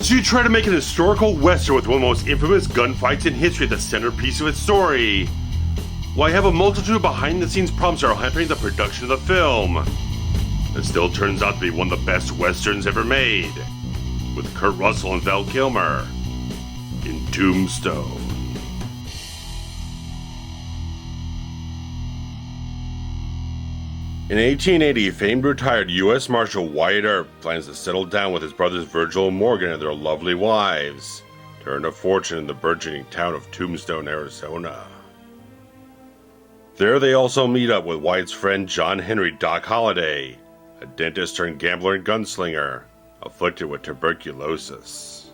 So you try to make an historical western with one of the most infamous gunfights in history the centerpiece of its story. Well, I have a multitude of behind-the-scenes problems that are hampering the production of the film. It still turns out to be one of the best westerns ever made, with Kurt Russell and Val Kilmer in Tombstone. In 1880, famed retired U.S. Marshal Wyatt Earp plans to settle down with his brothers Virgil and Morgan and their lovely wives to earn a fortune in the burgeoning town of Tombstone, Arizona. There they also meet up with Wyatt's friend John Henry Doc Holliday, a dentist turned gambler and gunslinger, afflicted with tuberculosis.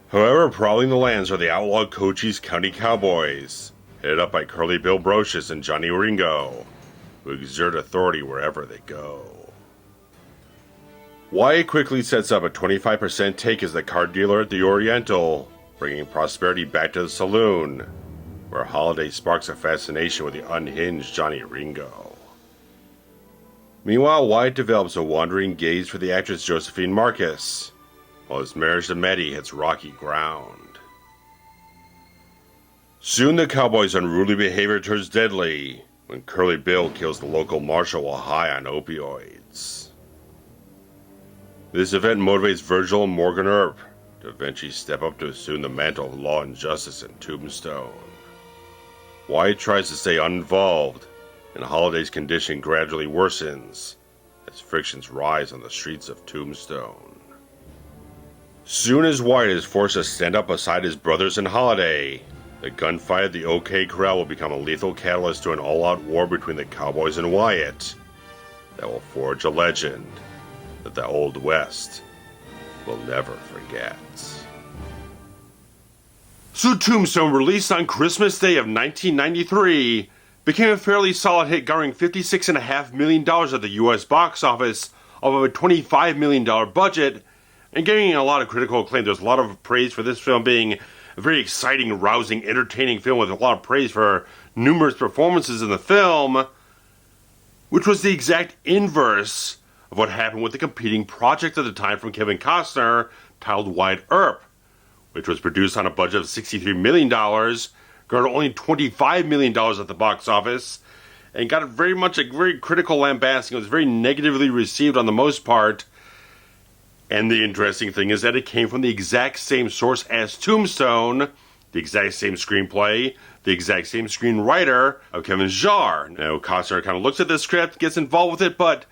However, prowling the lands are the outlaw Cochise County Cowboys, headed up by Curly Bill Brocious and Johnny Ringo, who exert authority wherever they go. Wyatt quickly sets up a 25% take as the card dealer at the Oriental, bringing prosperity back to the saloon, where Holliday sparks a fascination with the unhinged Johnny Ringo. Meanwhile, Wyatt develops a wandering gaze for the actress Josephine Marcus, while his marriage to Maddie hits rocky ground. Soon the cowboys' unruly behavior turns deadly, when Curly Bill kills the local marshal while high on opioids. This event motivates Virgil and Morgan Earp to eventually step up to assume the mantle of law and justice in Tombstone. Wyatt tries to stay uninvolved, and Holliday's condition gradually worsens as frictions rise on the streets of Tombstone. Soon as Wyatt is forced to stand up beside his brothers and Holliday, the gunfight at the OK Corral will become a lethal catalyst to an all-out war between the Cowboys and Wyatt that will forge a legend that the Old West will never forget. So Tombstone, released on Christmas Day of 1993, became a fairly solid hit, garnering $56.5 million at the US box office off of a $25 million budget, and getting a lot of critical acclaim. There's a lot of praise for this film being a very exciting, rousing, entertaining film with a lot of praise for numerous performances in the film, which was the exact inverse of what happened with the competing project at the time from Kevin Costner titled Wyatt Earp, which was produced on a budget of $63 million, garnered only $25 million at the box office, and got very much a very critical lambasting. It was very negatively received on the most part. And the interesting thing is that it came from the exact same source as Tombstone, the exact same screenplay, the exact same screenwriter of Kevin Jarre. Now, Costner kind of looks at the script, gets involved with it, but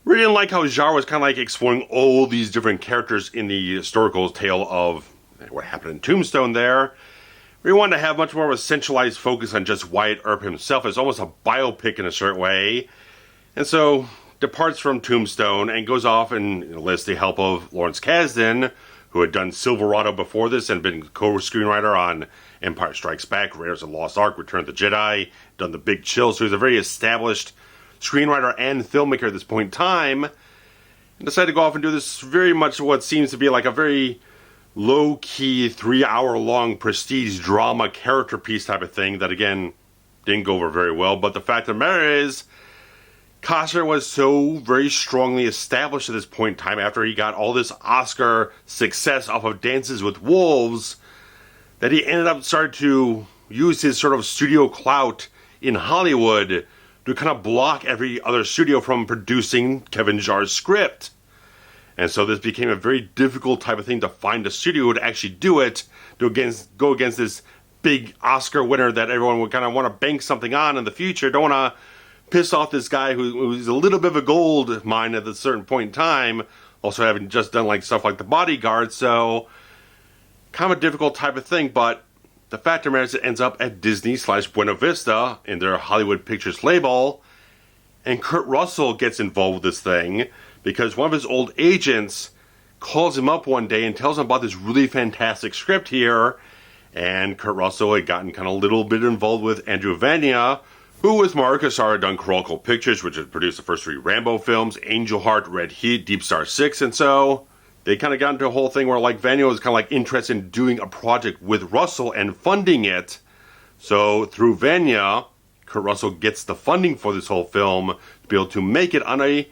really didn't like how Jarre was kind of like exploring all these different characters in the historical tale of what happened in Tombstone there. We wanted to have much more of a centralized focus on just Wyatt Earp himself. It's almost a biopic in a certain way. And so departs from Tombstone and goes off and enlists the help of Lawrence Kasdan, who had done Silverado before this and been co-screenwriter on Empire Strikes Back, Raiders of the Lost Ark, Return of the Jedi, done The Big Chill. So he's a very established screenwriter and filmmaker at this point in time, and decided to go off and do this very much what seems to be like a very low-key, 3-hour-long prestige drama character piece type of thing that, again, didn't go over very well. But the fact of the matter is, Costner was so very strongly established at this point in time after he got all this Oscar success off of Dances with Wolves that he ended up starting to use his sort of studio clout in Hollywood to kind of block every other studio from producing Kevin Jarre's script. And so this became a very difficult type of thing to find a studio to actually do it, to go against this big Oscar winner that everyone would kind of want to bank something on in the future. Don't want to piss off this guy who's a little bit of a gold mine at a certain point in time, also having just done like stuff like The Bodyguard. So kind of a difficult type of thing, but the fact of the matter is it ends up at Disney/Buena Vista in their Hollywood Pictures label, and Kurt Russell gets involved with this thing because one of his old agents calls him up one day and tells him about this really fantastic script here, and Kurt Russell had gotten kind of a little bit involved with Andrew Vania, who with Mark Cassar had done Carolco Pictures, which had produced the first 3 Rambo films, Angel Heart, Red Heat, Deep Star 6, and so they kind of got into a whole thing where like Vania was kind of like interested in doing a project with Russell and funding it. So through Vania, Kurt Russell gets the funding for this whole film to be able to make it on a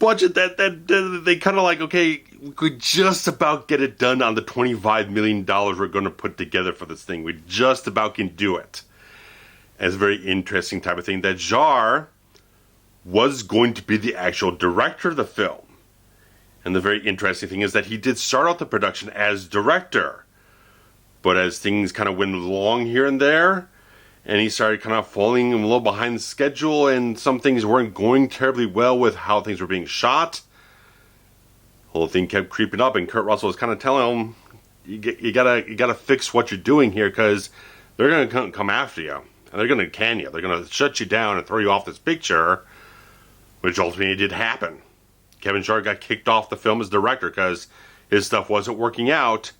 budget that they kind of like, okay, we could just about get it done on the $25 million we're going to put together for this thing. We just about can do it. And it's a very interesting type of thing that Jarre was going to be the actual director of the film. And the very interesting thing is that he did start out the production as director. But as things kind of went along here and there, and he started kind of falling a little behind the schedule, and some things weren't going terribly well with how things were being shot. The whole thing kept creeping up, and Kurt Russell was kind of telling him, you gotta fix what you're doing here, because they're gonna come after you, and they're gonna can you. They're gonna shut you down and throw you off this picture, which ultimately did happen. Kevin Jarre got kicked off the film as director because his stuff wasn't working out.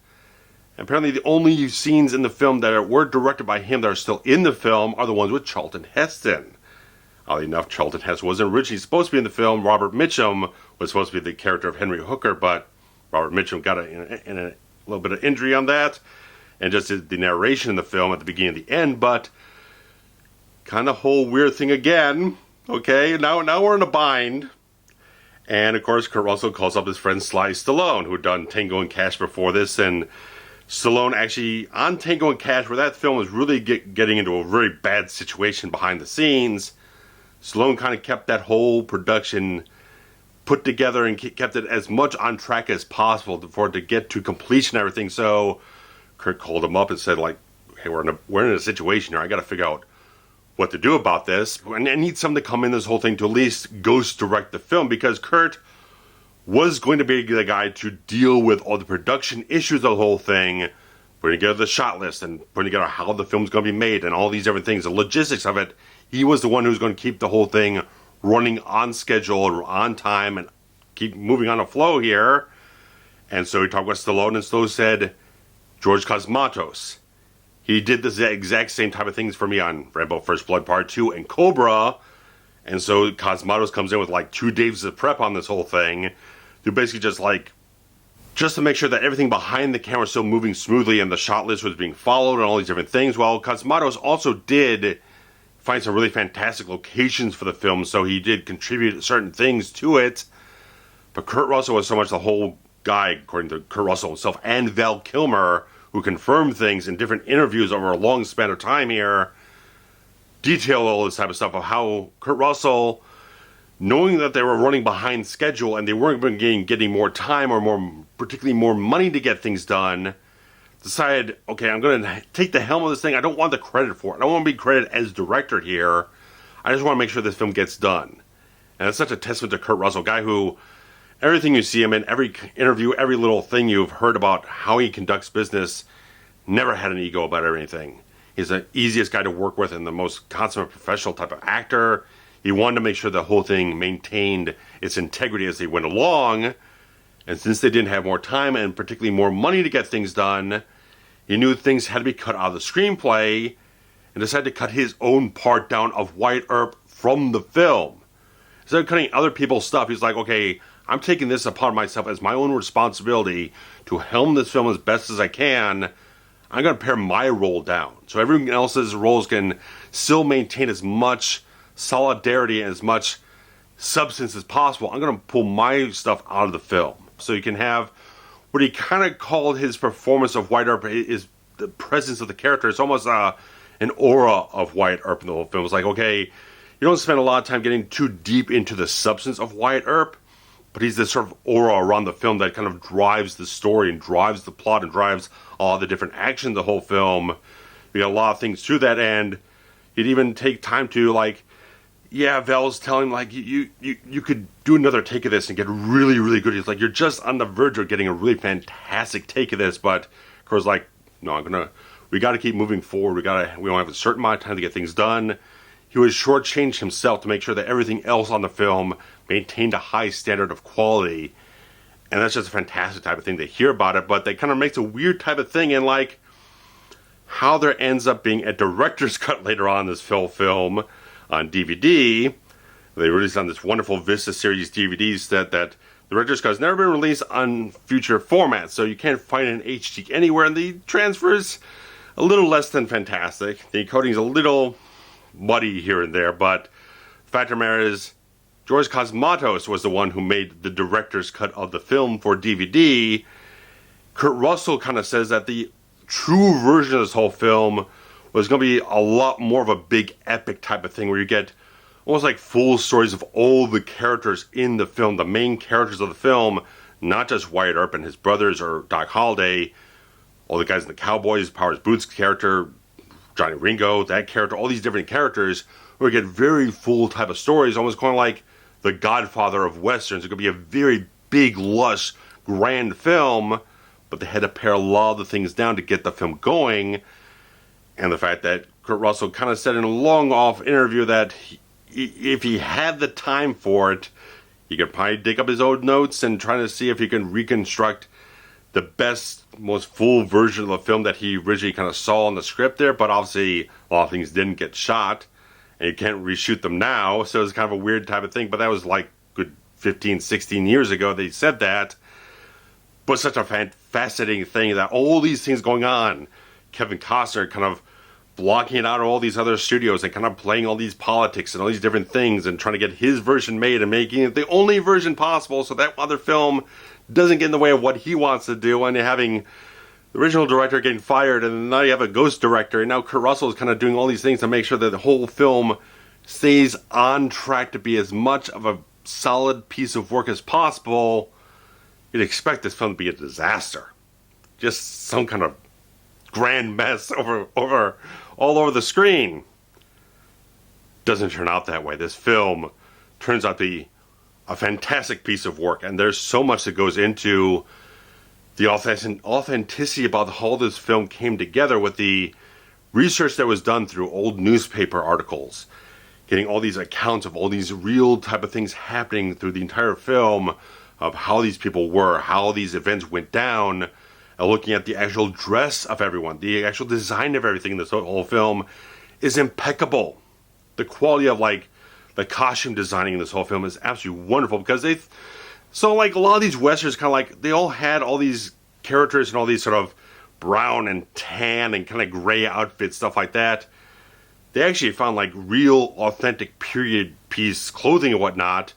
Apparently the only scenes in the film that were directed by him that are still in the film are the ones with Charlton Heston. Oddly enough, Charlton Heston wasn't originally supposed to be in the film. Robert Mitchum was supposed to be the character of Henry Hooker, but Robert Mitchum got a little bit of injury on that, and just did the narration in the film at the beginning and the end, but kind of whole weird thing again. Okay, now we're in a bind. And of course, Kurt Russell calls up his friend Sly Stallone, who had done Tango and Cash before this, and Stallone actually, on Tango and Cash, where that film was really getting into a very bad situation behind the scenes, Stallone kind of kept that whole production put together and kept it as much on track as possible for it to get to completion and everything. So Kurt called him up and said, like, hey, we're in a situation here. I got to figure out what to do about this. And I need someone to come in this whole thing to at least ghost direct the film, because Kurt was going to be the guy to deal with all the production issues of the whole thing, putting together the shot list and putting together how the film's going to be made and all these different things, the logistics of it. He was the one who's going to keep the whole thing running on schedule or on time and keep moving on a flow here. And so he talked with Stallone, and Stallone said, George Cosmatos. He did the exact same type of things for me on Rambo First Blood Part 2 and Cobra. And so Cosmatos comes in with like 2 days of prep on this whole thing, to basically just to make sure that everything behind the camera is still moving smoothly and the shot list was being followed and all these different things. Well, Cosmatos also did find some really fantastic locations for the film, so he did contribute certain things to it. But Kurt Russell was so much the whole guy, according to Kurt Russell himself and Val Kilmer, who confirmed things in different interviews over a long span of time here, detailed all this type of stuff of how Kurt Russell, knowing that they were running behind schedule and they weren't getting more time or particularly more money to get things done, decided, okay, I'm going to take the helm of this thing. I don't want the credit for it. I don't want to be credited as director here. I just want to make sure this film gets done. And it's such a testament to Kurt Russell, a guy who, everything you see him in, every interview, every little thing you've heard about how he conducts business, never had an ego about anything. He's the easiest guy to work with and the most consummate professional type of actor. He wanted to make sure the whole thing maintained its integrity as they went along. And since they didn't have more time and particularly more money to get things done, he knew things had to be cut out of the screenplay and decided to cut his own part down of Wyatt Earp from the film. Instead of cutting other people's stuff, he's like, okay, I'm taking this upon myself as my own responsibility to helm this film as best as I can. I'm going to pare my role down so everyone else's roles can still maintain as much solidarity and as much substance as possible. I'm going to pull my stuff out of the film. So you can have what he kind of called his performance of Wyatt Earp is the presence of the character. It's almost an aura of Wyatt Earp in the whole film. It's like, okay, you don't spend a lot of time getting too deep into the substance of Wyatt Earp, but he's this sort of aura around the film that kind of drives the story and drives the plot and drives all the different action of the whole film. You got a lot of things through that, and he'd even take time to, like, yeah, Val's telling him, like, you could do another take of this and get really, really good. He's like, you're just on the verge of getting a really fantastic take of this, but of course, like, no, we got to keep moving forward. We only have a certain amount of time to get things done. He was shortchanged himself to make sure that everything else on the film maintained a high standard of quality. And that's just a fantastic type of thing to hear about it, but they kind of makes a weird type of thing, and like how there ends up being a director's cut later on in this film on DVD. They released on this wonderful Vista series DVDs that the director's cut has never been released on future formats, so you can't find it in HD anywhere, and the transfer is a little less than fantastic. The encoding is a little muddy here and there, but the fact of the matter is, George Cosmatos was the one who made the director's cut of the film for DVD. Kurt Russell kind of says that the true version of this whole film was going to be a lot more of a big epic type of thing where you get almost like full stories of all the characters in the film, the main characters of the film, not just Wyatt Earp and his brothers or Doc Holliday, all the guys in the Cowboys, Powers Boothe's character, Johnny Ringo, that character, all these different characters, where you get very full type of stories, almost kind of like the Godfather of Westerns. It could be a very big, lush, grand film, but they had to pare a lot of the things down to get the film going. And the fact that Kurt Russell kind of said in a long-off interview that if he had the time for it, he could probably dig up his old notes and try to see if he can reconstruct the best, most full version of the film that he originally kind of saw in the script there. But obviously, a lot of things didn't get shot, and you can't reshoot them now, so it's kind of a weird type of thing. But that was like good 15, 16 years ago they said that. But such a fascinating thing that all these things going on, Kevin Costner kind of blocking it out of all these other studios and kind of playing all these politics and all these different things and trying to get his version made and making it the only version possible so that other film doesn't get in the way of what he wants to do, and having the original director getting fired, and now you have a ghost director, and now Kurt Russell is kind of doing all these things to make sure that the whole film stays on track to be as much of a solid piece of work as possible. You'd expect this film to be a disaster. Just some kind of grand mess all over the screen. Doesn't turn out that way. This film turns out to be a fantastic piece of work, and there's so much that goes into the authenticity about how this film came together with the research that was done through old newspaper articles, getting all these accounts of all these real type of things happening through the entire film, of how these people were, how these events went down, and looking at the actual dress of everyone, the actual design of everything in this whole film is impeccable. The quality of like the costume designing in this whole film is absolutely wonderful, because like a lot of these westerns kind of like, they all had all these characters and all these sort of brown and tan and kind of gray outfits, stuff like that. They actually found like real authentic period piece clothing and whatnot.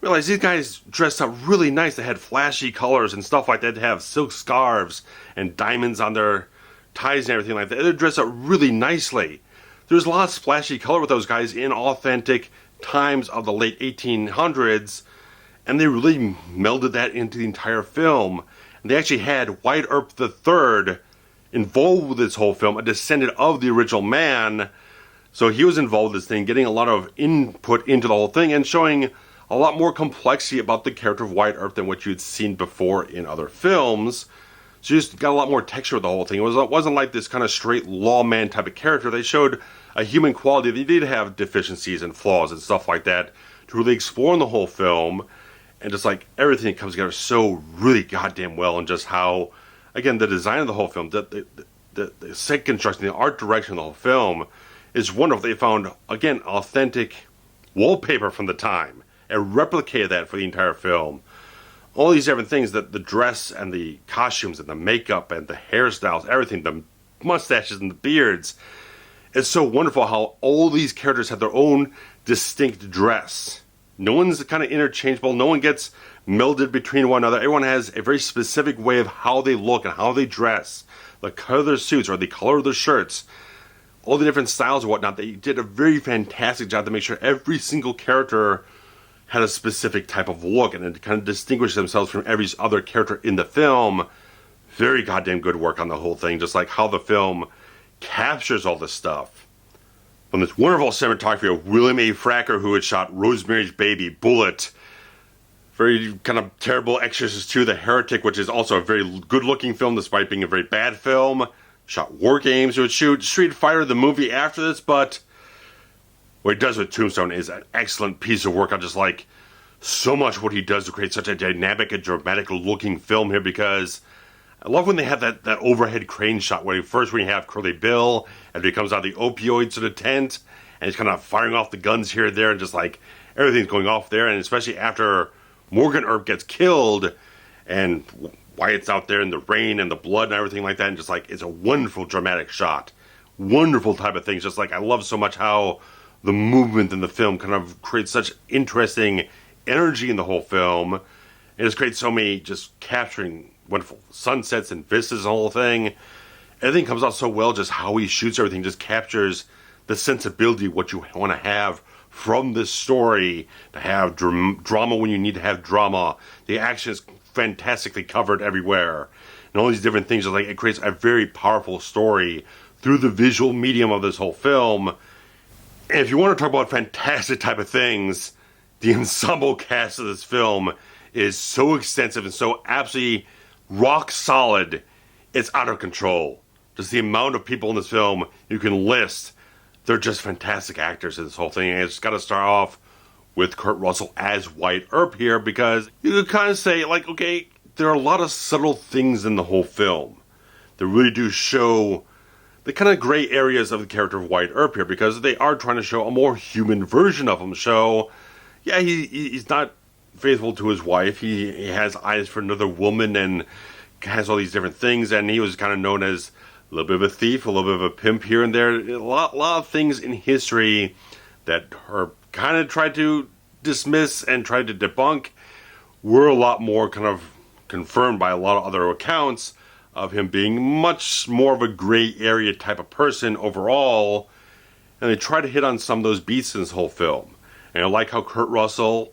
Realize these guys dressed up really nice. They had flashy colors and stuff like that. They have silk scarves and diamonds on their ties and everything like that. They dressed up really nicely. There's a lot of splashy color with those guys in authentic times of the late 1800s, and they really melded that into the entire film. And they actually had Wyatt Earp III involved with this whole film, a descendant of the original man. So he was involved in this thing, getting a lot of input into the whole thing and showing a lot more complexity about the character of Wyatt Earp than what you'd seen before in other films. So you just got a lot more texture with the whole thing. It wasn't like this kind of straight lawman type of character. They showed a human quality. They did have deficiencies and flaws and stuff like that to really explore in the whole film. And just like everything comes together so really goddamn well, and just how, again, the design of the whole film, the set construction, the art direction of the whole film is wonderful. They found, again, authentic wallpaper from the time and replicated that for the entire film. All these different things, that the dress and the costumes and the makeup and the hairstyles, everything, the mustaches and the beards. It's so wonderful how all these characters have their own distinct dress. No one's kind of interchangeable. No one gets melded between one another. Everyone has a very specific way of how they look and how they dress. The color of their suits or the color of their shirts. All the different styles and whatnot. They did a very fantastic job to make sure every single character had a specific type of look and it kind of distinguished themselves from every other character in the film. Very goddamn good work on the whole thing, just like how the film captures all this stuff. From this wonderful cinematography of William A. Fracker, who had shot Rosemary's Baby, Boothe, very kind of terrible Exorcist II, The Heretic, which is also a very good-looking film despite being a very bad film. Shot War Games, who would shoot Street Fighter, the movie after this, but what he does with Tombstone is an excellent piece of work. I just like so much what he does to create such a dynamic and dramatic looking film here, because I love when they have that overhead crane shot when you have Curly Bill and he comes out of the opioids to the tent and he's kind of firing off the guns here and there, and just like everything's going off there, and especially after Morgan Earp gets killed and Wyatt's out there in the rain and the blood and everything like that, and just like it's a wonderful dramatic shot. Wonderful type of things. Just like I love so much how the movement in the film kind of creates such interesting energy in the whole film. It just creates so many just capturing wonderful sunsets and vistas and the whole thing. Everything comes out so well, just how he shoots everything just captures the sensibility of what you want to have from this story, to have drama when you need to have drama. The action is fantastically covered everywhere. And all these different things, like it creates a very powerful story through the visual medium of this whole film. And if you want to talk about fantastic type of things, the ensemble cast of this film is so extensive and so absolutely rock solid, it's out of control. Just the amount of people in this film you can list, they're just fantastic actors in this whole thing. And it's got to start off with Kurt Russell as White Earp here, because you could kind of say, like, okay, there are a lot of subtle things in the whole film that really do show the kind of gray areas of the character of White Earp here, because they are trying to show a more human version of him. So, yeah, he's not faithful to his wife. He has eyes for another woman and has all these different things, and he was kind of known as a little bit of a thief, a little bit of a pimp here and there. A lot of things in history that are kind of tried to dismiss and tried to debunk were a lot more kind of confirmed by a lot of other accounts of him being much more of a gray area type of person overall. And they try to hit on some of those beats in this whole film. And I like how Kurt Russell,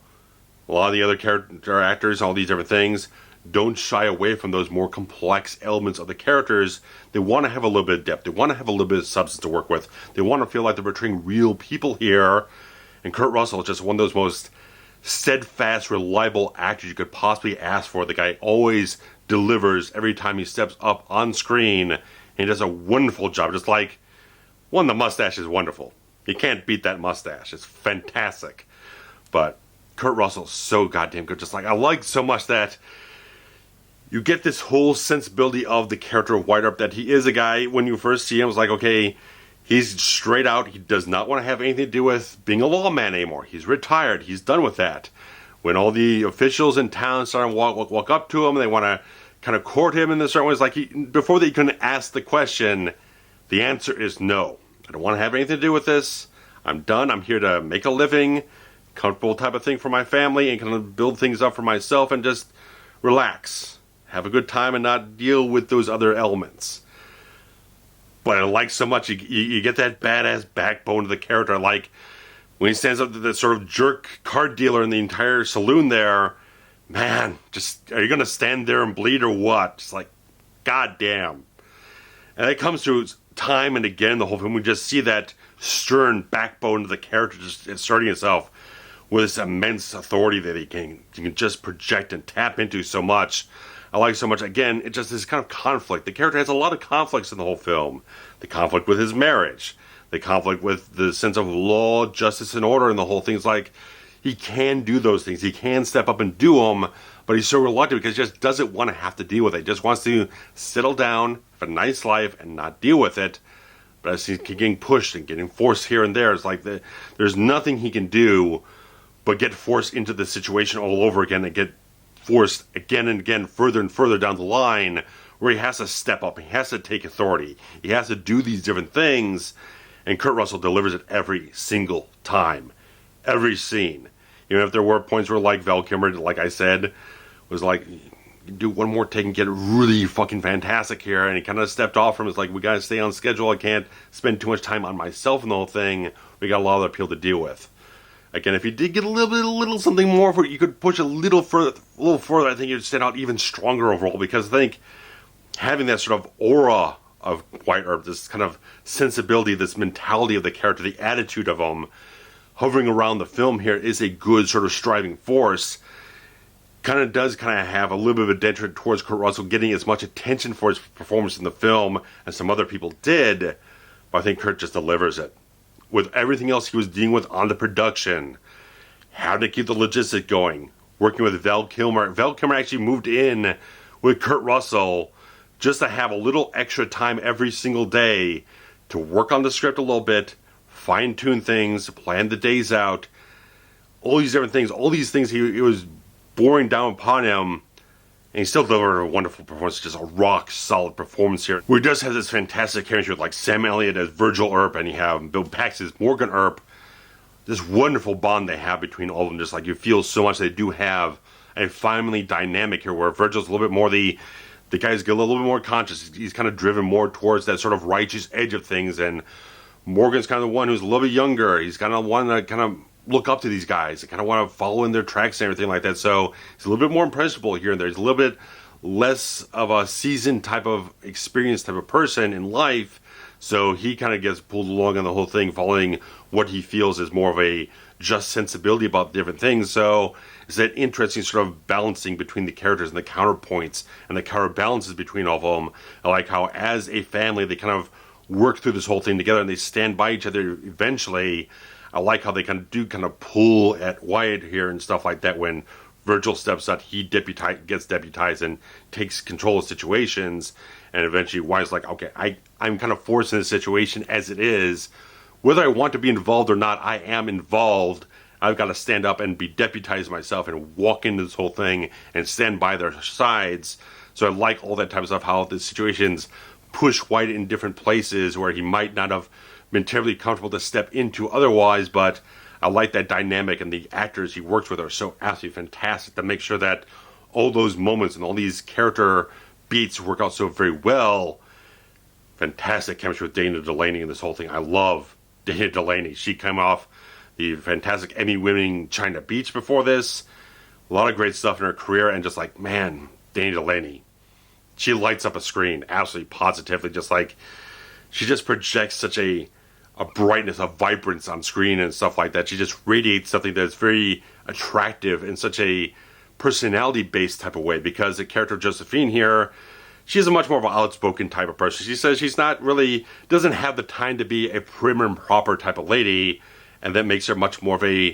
a lot of the other character actors, all these different things, don't shy away from those more complex elements of the characters. They want to have a little bit of depth. They want to have a little bit of substance to work with. They want to feel like they're portraying real people here. And Kurt Russell is just one of those most steadfast, reliable actors you could possibly ask for. The guy always delivers every time he steps up on screen. And he does a wonderful job. Just like, one, the mustache is wonderful. You can't beat that mustache. It's fantastic. But Kurt Russell's so goddamn good. Just like, I like so much that you get this whole sensibility of the character of White Earp, that he is a guy, when you first see him, it's like, okay, he's straight out. He does not want to have anything to do with being a lawman anymore. He's retired. He's done with that. When all the officials in town start to walk up to him, they want to kind of court him in this certain ways, like before they can ask the question, the answer is no. I don't want to have anything to do with this. I'm done. I'm here to make a living, comfortable type of thing for my family, and kind of build things up for myself and just relax. Have a good time and not deal with those other elements. But I like so much, you get that badass backbone of the character. Like when he stands up to the sort of jerk card dealer in the entire saloon there, man, just, are you going to stand there and bleed or what? Just like, goddamn. And it comes through time and again in the whole film. We just see that stern backbone of the character just asserting itself with this immense authority that he can just project and tap into so much. I like so much, again, it's just this kind of conflict. The character has a lot of conflicts in the whole film. The conflict with his marriage. The conflict with the sense of law, justice, and order, and the whole thing. It's like, he can do those things. He can step up and do them, but he's so reluctant because he just doesn't want to have to deal with it. He just wants to settle down, have a nice life, and not deal with it. But as he's getting pushed and getting forced here and there, it's like there's nothing he can do but get forced into the situation all over again and get forced again and again, further and further down the line, where he has to step up, he has to take authority, he has to do these different things, and Kurt Russell delivers it every single time, every scene. Even if there were points where, like, Val Kilmer, like I said, was like, do one more take and get it really fucking fantastic here, and he kind of stepped off from it. It's like, we gotta stay on schedule, I can't spend too much time on myself and the whole thing, we got a lot of other people to deal with. Again, if you did get a little something more for it, you could push a little further, I think you'd stand out even stronger overall, because I think having that sort of aura of White Earp, this kind of sensibility, this mentality of the character, the attitude of him, hovering around the film here is a good sort of striving force. Does have a little bit of a detriment towards Kurt Russell getting as much attention for his performance in the film as some other people did, but I think Kurt just delivers it. With everything else he was dealing with on the production, how to keep the logistics going, working with Val Kilmer. Val Kilmer actually moved in with Kurt Russell just to have a little extra time every single day to work on the script a little bit, fine-tune things, plan the days out, all these different things. All these things he was boring down upon him, and he still delivered a wonderful performance, just a rock-solid performance here. Where he does have this fantastic chemistry with, like, Sam Elliott as Virgil Earp, and you have Bill Paxton as Morgan Earp. this wonderful bond they have between all of them. Just like you feel so much they do have a family dynamic here, where Virgil's a little bit more the guy's get a little bit more conscious. He's kind of driven more towards that sort of righteous edge of things, and Morgan's kind of the one who's a little bit younger. He's kind of one that kind of look up to these guys. They kind of want to follow in their tracks and everything like that. So he's a little bit more impressionable here and there. He's a little bit less of a seasoned type of experience type of person in life. So he kind of gets pulled along on the whole thing, following what he feels is more of a just sensibility about different things. So it's that interesting sort of balancing between the characters and the counterpoints and the counterbalances between all of them. I like how as a family they kind of work through this whole thing together and they stand by each other eventually. I like how they kind of pull at Wyatt here and stuff like that. When Virgil steps up, he gets deputized and takes control of situations, and eventually Wyatt's like, okay, I'm kind of forced in this situation as it is. Whether I want to be involved or not, I am involved. I've got to stand up and be deputized myself and walk into this whole thing and stand by their sides. So I like all that type of stuff, how the situations push Wyatt in different places where he might not have been terribly comfortable to step into otherwise, but I like that dynamic, and the actors he works with are so absolutely fantastic to make sure that all those moments and all these character beats work out so very well. Fantastic chemistry with Dana Delany in this whole thing. I love Dana Delany. She came off the fantastic Emmy-winning China Beach before this. A lot of great stuff in her career, and just like, man, Dana Delany. She lights up a screen absolutely positively, just like she just projects such a brightness, a vibrance on screen and stuff like that. She just radiates something that's very attractive in such a personality-based type of way, because the character Josephine here, she's a much more of an outspoken type of person. She says she's not really, doesn't have the time to be a prim and proper type of lady, and that makes her much more of a,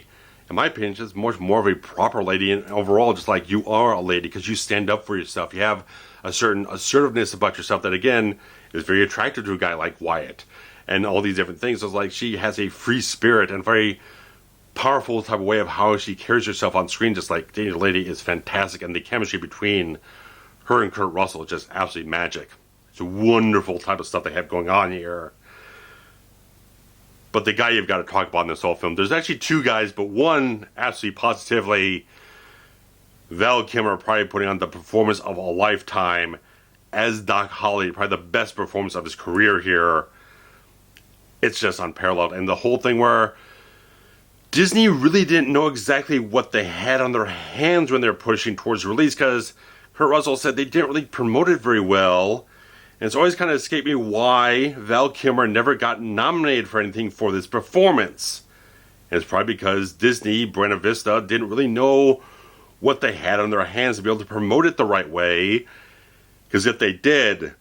in my opinion, just much more of a proper lady, and overall, just like you are a lady, because you stand up for yourself. You have a certain assertiveness about yourself that, again, is very attractive to a guy like Wyatt, and all these different things. So it's like she has a free spirit and very powerful type of way of how she carries herself on screen, just like Dana Delany is fantastic, and the chemistry between her and Kurt Russell is just absolutely magic. It's a wonderful type of stuff they have going on here. But the guy you've got to talk about in this whole film, there's actually two guys, but one absolutely positively, Val Kilmer probably putting on the performance of a lifetime as Doc Holliday, probably the best performance of his career here. It's just unparalleled. And the whole thing where Disney really didn't know exactly what they had on their hands when they were pushing towards release, because Kurt Russell said they didn't really promote it very well. And it's always kind of escaped me why Val Kilmer never got nominated for anything for this performance. And it's probably because Disney, Buena Vista, didn't really know what they had on their hands to be able to promote it the right way. Because if they did,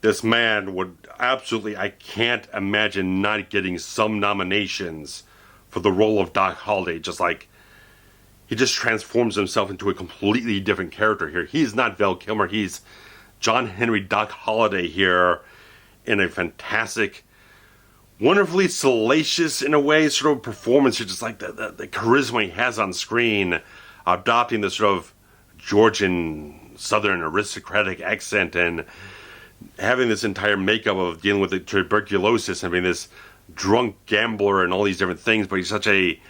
this man would absolutely, I can't imagine not getting some nominations for the role of Doc Holliday. Just like, he just transforms himself into a completely different character here. He's not Val Kilmer, he's John Henry Doc Holliday here in a fantastic, wonderfully salacious, in a way, sort of performance. Just like the charisma he has on screen, adopting this sort of Georgian, southern, aristocratic accent, and having this entire makeup of dealing with the tuberculosis, and being this drunk gambler and all these different things. But he's such a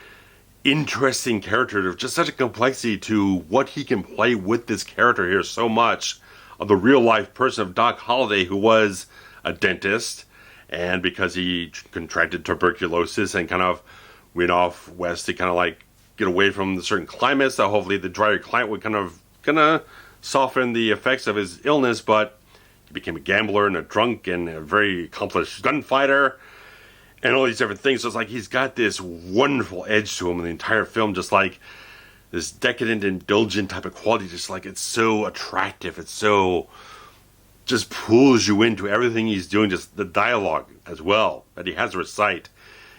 interesting character, just such a complexity to what he can play with this character here, so much of the real life person of Doc Holliday, who was a dentist, and because he contracted tuberculosis and kind of went off west to kind of like get away from the certain climates, that hopefully the drier climate would kind of soften the effects of his illness. But he became a gambler and a drunk and a very accomplished gunfighter and all these different things. So it's like he's got this wonderful edge to him in the entire film, just like this decadent, indulgent type of quality. Just like, it's so attractive. It's so, just pulls you into everything he's doing. Just the dialogue as well that he has to recite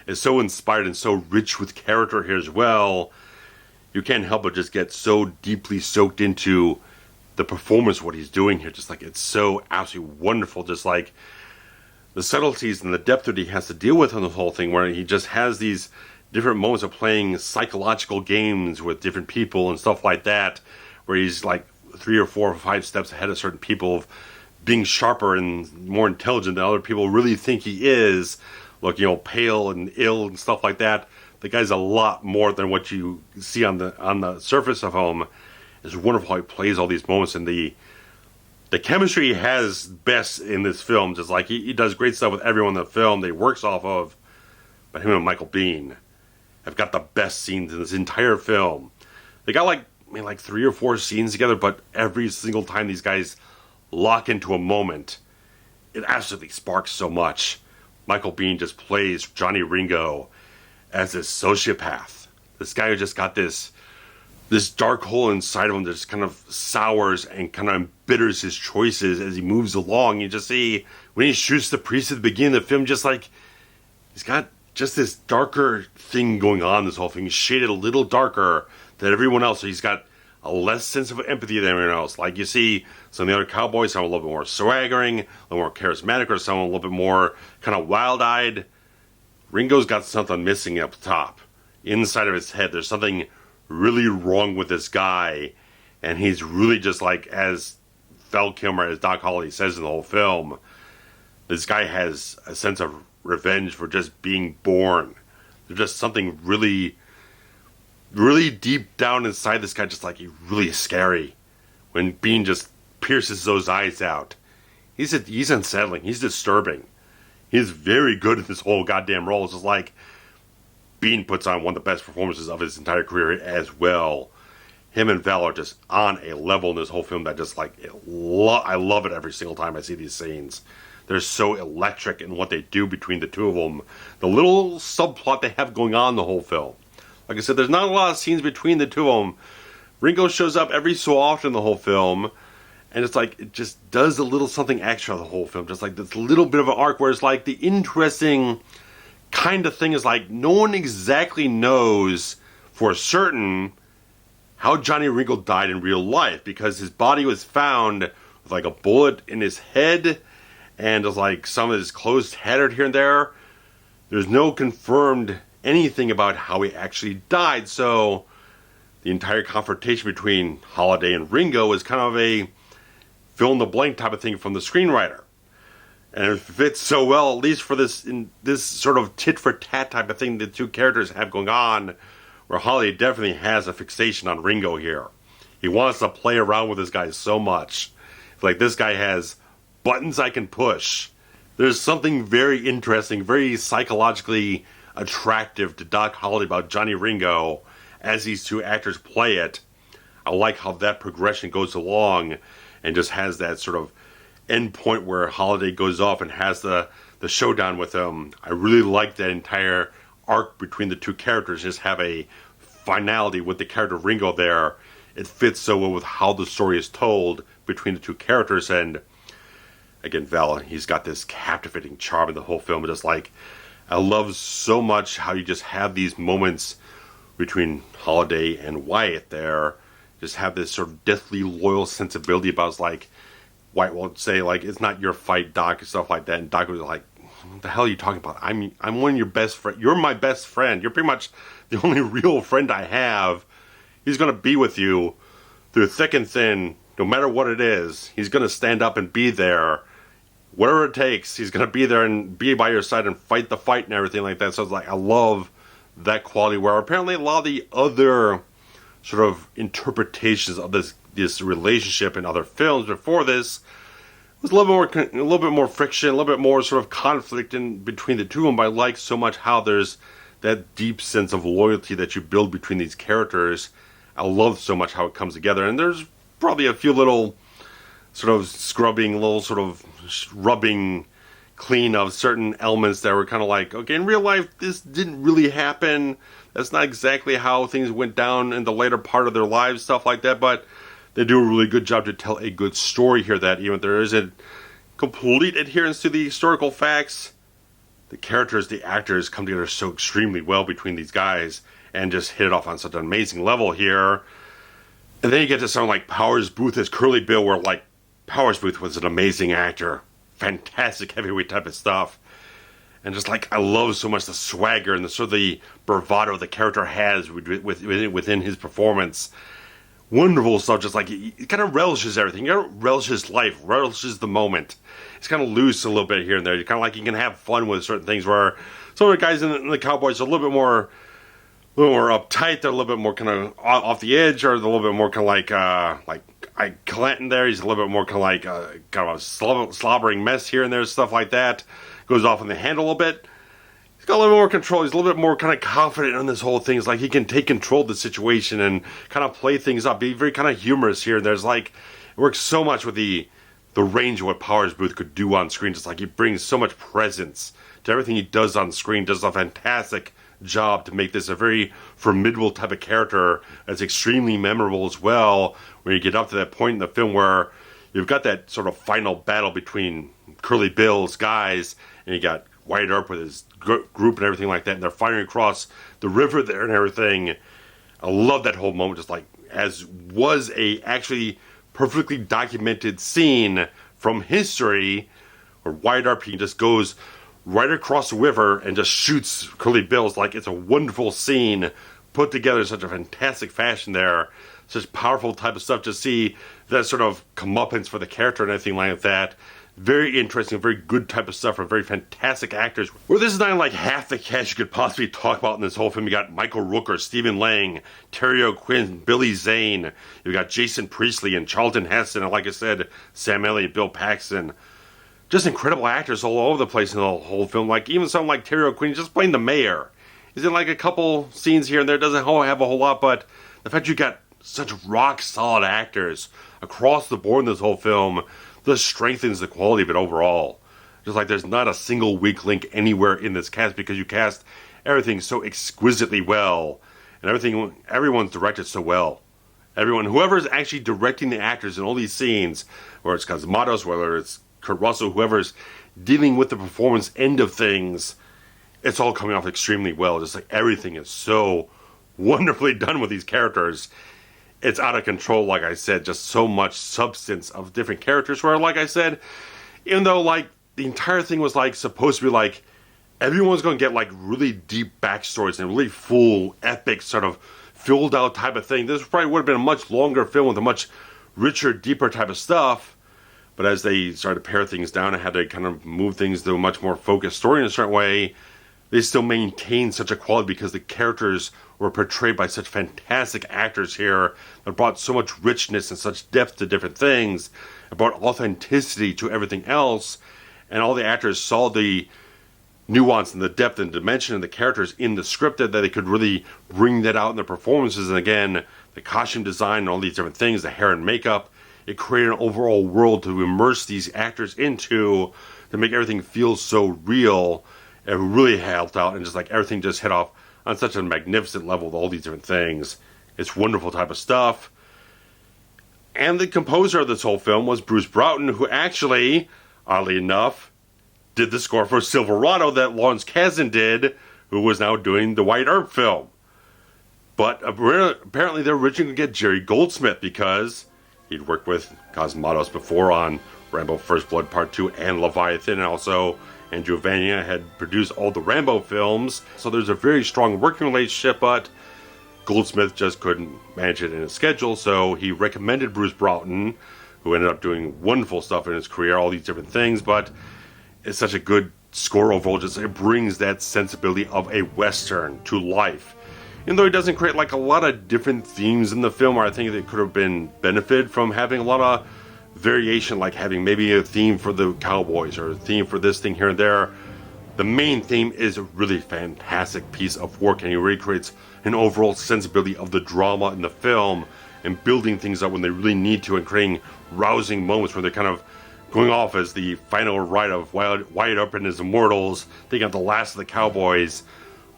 is so inspired and so rich with character here as well. You can't help but just get so deeply soaked into the performance, what he's doing here. Just like, it's so absolutely wonderful. Just like the subtleties and the depth that he has to deal with on the whole thing, where he just has these different moments of playing psychological games with different people and stuff like that, where he's like 3 or 4 or 5 steps ahead of certain people, of being sharper and more intelligent than other people really think he is, looking pale and ill and stuff like that. The guy's a lot more than what you see on the surface of him. It's wonderful how he plays all these moments, and the chemistry he has best in this film. Just like he does great stuff with everyone in the film that he works off of, but him and Michael Biehn have got the best scenes in this entire film. They got like 3 or 4 scenes together, but every single time these guys lock into a moment, it absolutely sparks so much. Michael Biehn just plays Johnny Ringo as this sociopath. This guy who just got this dark hole inside of him that just kind of sours and kind of embitters his choices as he moves along. You just see when he shoots the priest at the beginning of the film, just like he's got just this darker thing going on. This whole thing is shaded a little darker than everyone else. So he's got a less sense of empathy than everyone else. Like you see some of the other cowboys, some a little bit more swaggering, a little more charismatic, or some a little bit more kind of wild-eyed. Ringo's got something missing up top. Inside of his head, there's something really wrong with this guy, and he's really just like, as Val Kilmer, as Doc Holliday says in the whole film, this guy has a sense of revenge for just being born. There's just something really, really deep down inside this guy, just like he really is scary. When Biehn just pierces those eyes out, he's unsettling. He's disturbing. He's very good at this whole goddamn role. It's just like Biehn puts on one of the best performances of his entire career as well. Him and Val are just on a level in this whole film that just like, I love it every single time I see these scenes. They're so electric in what they do between the two of them. The little subplot they have going on in the whole film. Like I said, there's not a lot of scenes between the two of them. Ringo shows up every so often in the whole film, and it's like, it just does a little something extra the whole film. Just like this little bit of an arc where it's like the interesting kind of thing is like no one exactly knows for certain how Johnny Ringo died in real life, because his body was found with like a bullet in his head, and there's like some of his clothes tattered here and there. There's no confirmed anything about how he actually died, so the entire confrontation between Holliday and Ringo is kind of a fill-in-the-blank type of thing from the screenwriter. And it fits so well, at least for this sort of tit-for-tat type of thing the two characters have going on, where Holliday definitely has a fixation on Ringo here. He wants to play around with this guy so much. Like, this guy has buttons I can push. There's something very interesting, very psychologically attractive to Doc Holliday about Johnny Ringo as these two actors play it. I like how that progression goes along and just has that sort of end point where Holliday goes off and has the showdown with him. I really like that entire arc between the two characters. Just have a finality with the character Ringo there. It fits so well with how the story is told between the two characters. And again, Val, he's got this captivating charm in the whole film. Just like, I love so much how you just have these moments between Holliday and Wyatt there. Just have this sort of deathly loyal sensibility about, it's like, Wyatt will say, like, it's not your fight, Doc, and stuff like that. And Doc was like, what the hell are you talking about? I'm one of your best friends. You're my best friend. You're pretty much the only real friend I have. He's going to be with you through thick and thin, no matter what it is. He's going to stand up and be there. Whatever it takes, he's going to be there and be by your side and fight the fight and everything like that. So it's like, I love that quality, where apparently a lot of the other sort of interpretations of this relationship in other films before this was a little bit more friction, a little bit more sort of conflict in between the two of them. But I like so much how there's that deep sense of loyalty that you build between these characters. I love so much how it comes together, and there's probably a few little sort of scrubbing, little sort of rubbing clean of certain elements that were kind of like, okay, in real life this didn't really happen. That's not exactly how things went down in the later part of their lives, stuff like that. But they do a really good job to tell a good story here, that even if there isn't complete adherence to the historical facts, the characters, the actors come together so extremely well between these guys and just hit it off on such an amazing level here. And then you get to someone like Powers Boothe as Curly Bill, where like Powers Boothe was an amazing actor. Fantastic heavyweight type of stuff. And just like, I love so much the swagger and the sort of the bravado the character has within his performance. Wonderful stuff. Just like, he kind of relishes everything. He kind of relishes life, relishes the moment. He's kind of loose a little bit here and there. You're kind of like, you can have fun with certain things, where some of the guys in the Cowboys are a little bit more little more uptight. They're a little bit more kind of off the edge, or a little bit more kind of like Clanton there. He's a little bit more kind of a slobbering mess here and there, stuff like that. Goes off in the handle a little bit. He's got a little more control. He's a little bit more kind of confident on this whole thing. It's like he can take control of the situation and kind of play things up. Be very kind of humorous here. There's like, it works so much with the range of what Powers Boothe could do on screen. Just like he brings so much presence to everything he does on screen. Does a fantastic job to make this a very formidable type of character that's extremely memorable as well. When you get up to that point in the film where you've got that sort of final battle between Curly Bill's guys, and you got Wyatt Earp with his group and everything like that, and they're firing across the river there and everything. I love that whole moment, just like as was a actually perfectly documented scene from history where Wyatt Earp, he just goes right across the river and just shoots Curly Bill's. Like, it's a wonderful scene put together in such a fantastic fashion there. Such powerful type of stuff to see that sort of comeuppance for the character and everything like that. Very interesting, very good type of stuff from very fantastic actors. Where this is not like half the cast you could possibly talk about in this whole film. You got Michael Rooker, Stephen Lang, Terry O'Quinn, Billy Zane. You got Jason Priestley and Charlton Heston, and like I said, Sam Elliott, Bill Paxton. Just incredible actors all over the place in the whole film. Like even someone like Terry O'Quinn just playing the mayor. He's in like a couple scenes here and there. Doesn't have a whole lot, but the fact you got such rock solid actors across the board in this whole film just strengthens the quality of it overall. Just like there's not a single weak link anywhere in this cast, because you cast everything so exquisitely well, and everyone's directed so well. Whoever's actually directing the actors in all these scenes, whether it's Cosmatos, whether it's Kurt Russell, whoever's dealing with the performance end of things, it's all coming off extremely well. Just like everything is so wonderfully done with these characters. It's out of control, like I said, just so much substance of different characters where, like I said, even though like the entire thing was like supposed to be like everyone's going to get like really deep backstories and really full, epic, sort of filled out type of thing. This probably would have been a much longer film with a much richer, deeper type of stuff. But as they started to pare things down and had to kind of move things to a much more focused story in a certain way, they still maintained such a quality because the characters were portrayed by such fantastic actors here that brought so much richness and such depth to different things. It brought authenticity to everything else, and all the actors saw the nuance and the depth and dimension of the characters in the script that they could really bring that out in their performances. And again, the costume design and all these different things, the hair and makeup, it created an overall world to immerse these actors into, to make everything feel so real. It really helped out, and just like everything just hit off on such a magnificent level with all these different things. It's wonderful type of stuff. And the composer of this whole film was Bruce Broughton, who actually, oddly enough, did the score for Silverado that Lawrence Kasdan did, who was now doing the Wyatt Earp film. But apparently they're originally going to get Jerry Goldsmith because he'd worked with Cosmatos before on Rambo First Blood Part 2 and Leviathan, and also and Giovanna had produced all the Rambo films, so there's a very strong working relationship, but Goldsmith just couldn't manage it in his schedule, so he recommended Bruce Broughton, who ended up doing wonderful stuff in his career, all these different things, but it's such a good score overall. Just it brings that sensibility of a Western to life. Even though he doesn't create like a lot of different themes in the film, or I think it could have been benefited from having a lot of variation, like having maybe a theme for the cowboys or a theme for this thing here and there. The main theme is a really fantastic piece of work, and he really creates an overall sensibility of the drama in the film and building things up when they really need to, and creating rousing moments where they're kind of going off as the final ride of Wyatt Earp and his Immortals, taking out the last of the cowboys.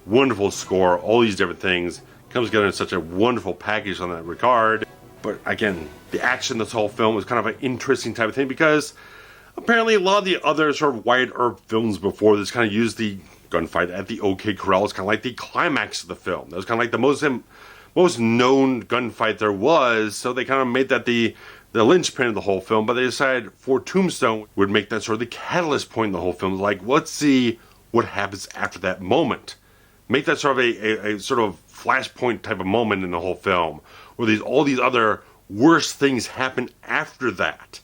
Wonderful score, all these different things comes together in such a wonderful package on that regard. But again, the action in this whole film was kind of an interesting type of thing, because apparently a lot of the other sort of Wyatt Earp films before this kind of used the gunfight at the OK Corral as kind of like the climax of the film. That was kind of like the most known gunfight there was, so they kind of made that the linchpin of the whole film, but they decided for Tombstone would make that sort of the catalyst point in the whole film. Like, let's see what happens after that moment. Make that sort of a sort of flashpoint type of moment in the whole film, where all these other worse things happen after that.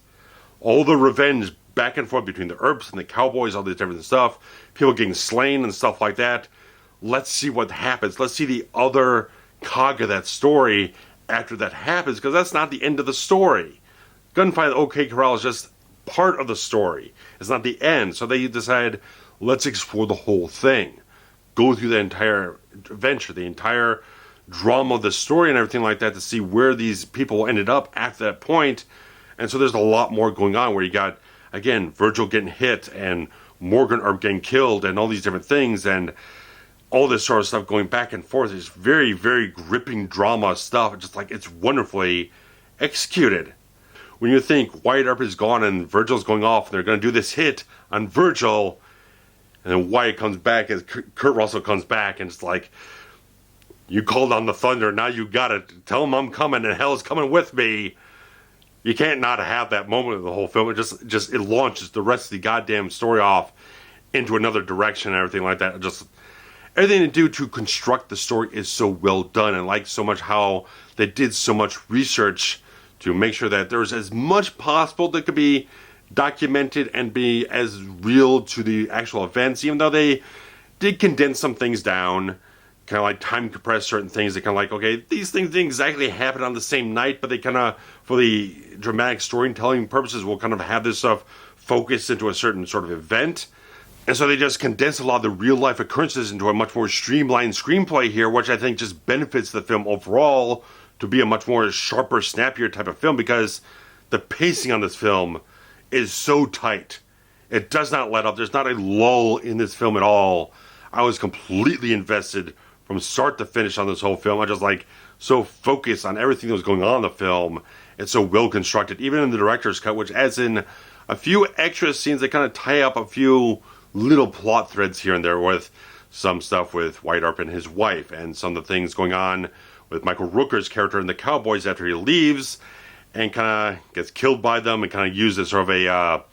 All the revenge back and forth between the Earps and the cowboys, all this different stuff, people getting slain and stuff like that. let's see what happens. Let's see the other cog of that story after that happens, because that's not the end of the story. Gunfight at OK Corral is just part of the story. It's not the end. So they decided, let's explore the whole thing. Go through the entire adventure, the entire drama of the story and everything like that, to see where these people ended up after that point. And so there's a lot more going on, where you got, again, Virgil getting hit and Morgan are getting killed and all these different things and all this sort of stuff going back and forth. It's very, very gripping drama stuff. Just like, it's wonderfully executed. When you think Wyatt Earp is gone and Virgil's going off and they're going to do this hit on Virgil, and then Wyatt comes back as Kurt Russell comes back, and it's like, you called on the thunder, now you got it. Tell him I'm coming and hell's coming with me. You can't not have that moment of the whole film. It launches the rest of the goddamn story off into another direction and everything like that. Just everything to do to construct the story is so well done, and like so much how they did so much research to make sure that there's as much possible that could be documented and be as real to the actual events, even though they did condense some things down, kind of like time compress certain things. They kind of like, okay, these things didn't exactly happen on the same night, but they kind of, for the dramatic storytelling purposes, will kind of have this stuff focused into a certain sort of event. And so they just condensed a lot of the real life occurrences into a much more streamlined screenplay here, which I think just benefits the film overall to be a much more sharper, snappier type of film, because the pacing on this film is so tight. It does not let up. There's not a lull in this film at all. I was completely invested from start to finish on this whole film. I just like so focused on everything that was going on in the film. It's so well constructed, even in the director's cut, which adds in a few extra scenes that kind of tie up a few little plot threads here and there, with some stuff with Wyatt Earp and his wife, and some of the things going on with Michael Rooker's character in the Cowboys after he leaves and kind of gets killed by them, and kind of used as sort of a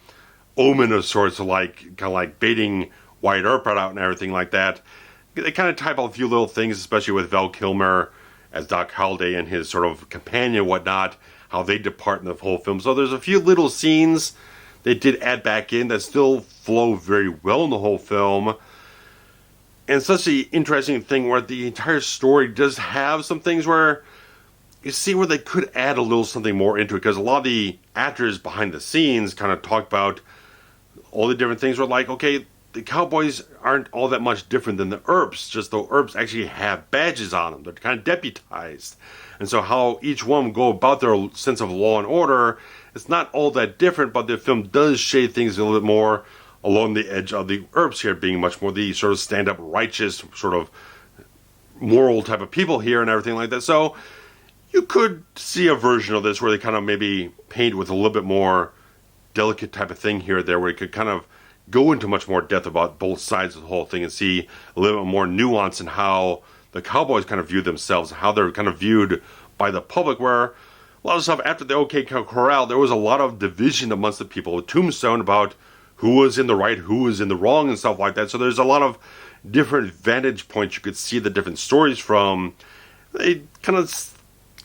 omen of sorts, of like kind of like baiting Wyatt Earp out and everything like that. They kind of type out a few little things, especially with Val Kilmer as Doc Holliday and his sort of companion and whatnot, how they depart in the whole film. So there's a few little scenes they did add back in that still flow very well in the whole film. And such an interesting thing where the entire story does have some things where you see where they could add a little something more into it, because a lot of the actors behind the scenes kind of talk about all the different things where, like, okay, the Cowboys aren't all that much different than the Earps, just though Earps actually have badges on them. They're kind of deputized. And so how each one go about their sense of law and order, it's not all that different, but the film does shade things a little bit more along the edge of the Earps here, being much more the sort of stand-up, righteous, sort of moral type of people here and everything like that. So you could see a version of this where they kind of maybe paint with a little bit more delicate type of thing here or there, where you could kind of go into much more depth about both sides of the whole thing and see a little bit more nuance in how the Cowboys kind of view themselves, how they're kind of viewed by the public, where a lot of stuff after the OK Corral, there was a lot of division amongst the people of Tombstone about who was in the right, who was in the wrong, and stuff like that. So there's a lot of different vantage points you could see the different stories from. They kind of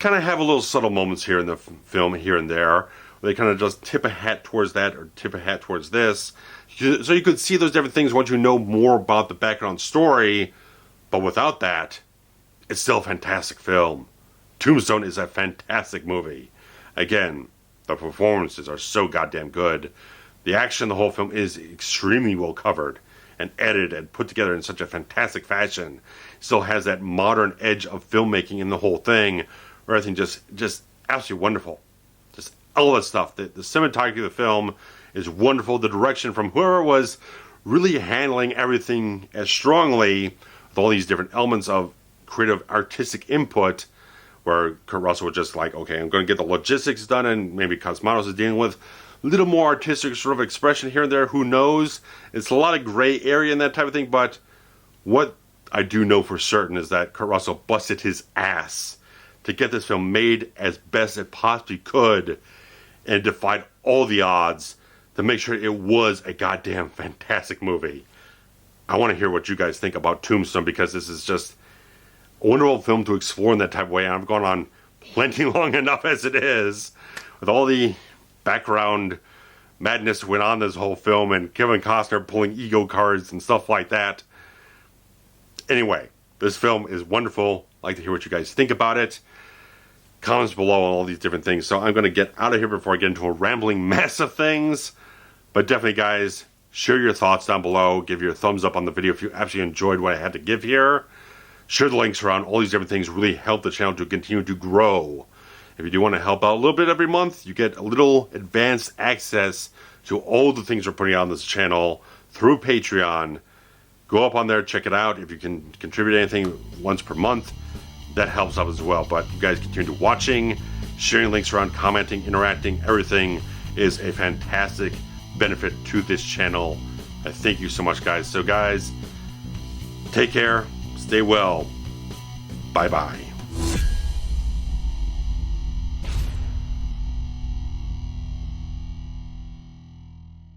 have a little subtle moments here in the film, here and there, where they kind of just tip a hat towards that or tip a hat towards this. So you could see those different things once you know more about the background story, but without that, it's still a fantastic film. Tombstone is a fantastic movie. Again, the performances are so goddamn good. The action in the whole film is extremely well covered and edited and put together in such a fantastic fashion. Still has that modern edge of filmmaking in the whole thing, where everything just absolutely wonderful. Just all that stuff. The cinematography of the film is wonderful. The direction from whoever was really handling everything as strongly, with all these different elements of creative artistic input, where Kurt Russell was just like, okay, I'm going to get the logistics done, and maybe Cosmatos is dealing with a little more artistic sort of expression here and there. Who knows? It's a lot of gray area and that type of thing, but what I do know for certain is that Kurt Russell busted his ass to get this film made as best it possibly could, and defied all the odds to make sure it was a goddamn fantastic movie. I want to hear what you guys think about Tombstone, because this is just a wonderful film to explore in that type of way. And I've gone on plenty long enough as it is, with all the background madness that went on this whole film, and Kevin Costner pulling ego cards and stuff like that. Anyway, this film is wonderful. I'd like to hear what you guys think about it. Comments below on all these different things. So I'm going to get out of here before I get into a rambling mess of things. But definitely, guys, share your thoughts down below. Give your thumbs up on the video if you actually enjoyed what I had to give here. Share the links around. All these different things really help the channel to continue to grow. If you do want to help out a little bit every month, you get a little advanced access to all the things we're putting out on this channel through Patreon. Go up on there, check it out. If you can contribute anything once per month, that helps out as well. But you guys continue to watching, sharing links around, commenting, interacting, everything is a fantastic benefit to this channel. I thank you so much, guys. So guys, take care, stay well, bye-bye.